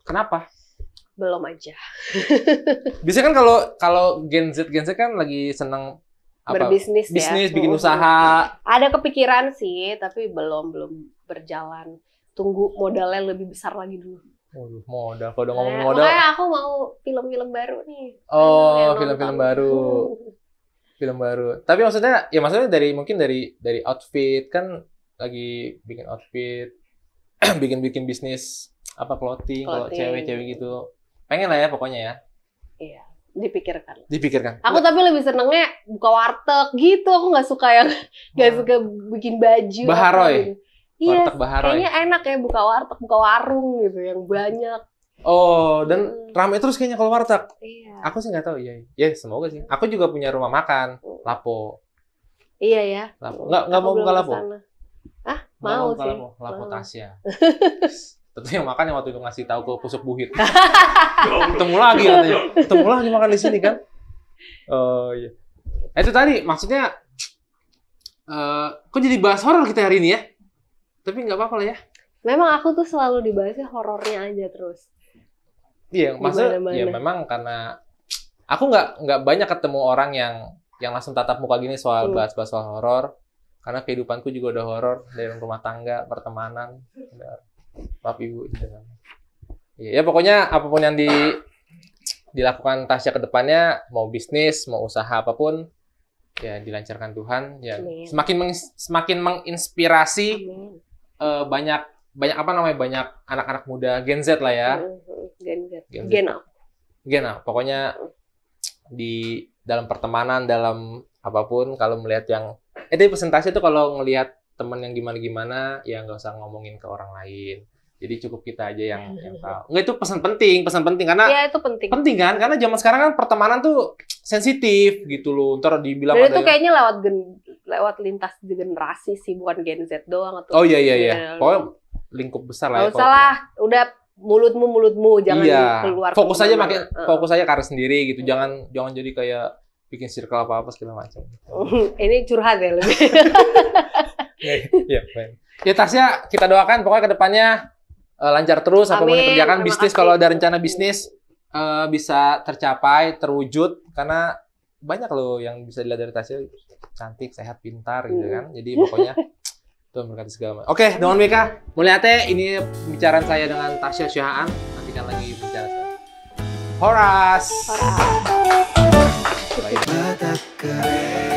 Kenapa? Belum aja. Biasanya kan kalau Gen Z kan lagi seneng berbisnis ya. Bisnis, bikin usaha. Ada kepikiran sih, tapi belum berjalan. Tunggu modalnya lebih besar lagi dulu. Modal. Kalau udah ngomongin modal. Makanya aku mau film-film baru nih. Oh, film-film baru. Film baru. Tapi maksudnya mungkin dari outfit kan lagi bikin outfit, bikin bisnis clothing. Kalau cewek-cewek gitu. Pengen lah ya pokoknya ya. Iya, dipikirkan. Aku tapi lebih senengnya buka warteg gitu. Aku nggak suka suka bikin baju. Baharoy. Iya, warteg Baharoy. Kayaknya enak ya buka warteg, buka warung gitu yang banyak. Oh, dan ramai terus kayaknya kalau warteg. Iya. Aku sih nggak tahu, ya semoga sih. Aku juga punya rumah makan, Lapo. Iya ya. Lapo. Nggak mau buka Lapo? Ah, mau sih. Lapo Tasya. Tentu yang makan yang waktu itu ngasih tahu ke Pusuk Buhit. Ketemu lagi katanya. Ketemu lagi makan di sini kan. Oh iya. Itu tadi maksudnya kok jadi bahas horor kita hari ini ya? Tapi nggak apa-apa lah ya. Memang aku tuh selalu dibahasnya horornya aja terus. Iya, maksudnya ya memang karena aku nggak banyak ketemu orang yang langsung tatap muka gini soal bahas-bahas soal horor. Karena kehidupanku juga udah horor dari rumah tangga, pertemanan, bapak ibu. Ya pokoknya apapun yang dilakukan Tasya ke depannya, mau bisnis, mau usaha apapun, ya dilancarkan Tuhan. Ya semakin menginspirasi. Banyak anak-anak muda Gen Z lah ya. Gen A. Pokoknya di dalam pertemanan, dalam apapun, kalau melihat yang tapi presentasi itu kalau ngelihat teman yang gimana ya nggak usah ngomongin ke orang lain. Jadi cukup kita aja yang tahu. Nggak, itu pesan penting karena ya, itu penting kan, karena zaman sekarang kan pertemanan tuh sensitif gitu loh. Ntar dibilang dan itu kayaknya lewat lintas generasi sih, bukan Gen Z doang atau. Oh iya. Pokoknya lingkup besar lah. Nggak usah lah, udah mulutmu jangan keluar. Fokus aja karir sendiri gitu. Jangan jadi kayak bikin circle apa segala macam. Ini curhat ya lebih. Iya, ya Tasya, kita doakan pokoknya ke depannya lancar terus, apapun yang dikerjakan. Bisnis, kalau ada rencana bisnis bisa tercapai, terwujud, karena banyak loh yang bisa dilihat dari Tasya, cantik, sehat, pintar gitu kan. Jadi pokoknya Tuhan berkati segala macam. Oke, dengan Mika, muliate, ini pembicaraan saya dengan Tasya Syahaan. Nantikan lagi bicara saya. Horas. Horas. Bye.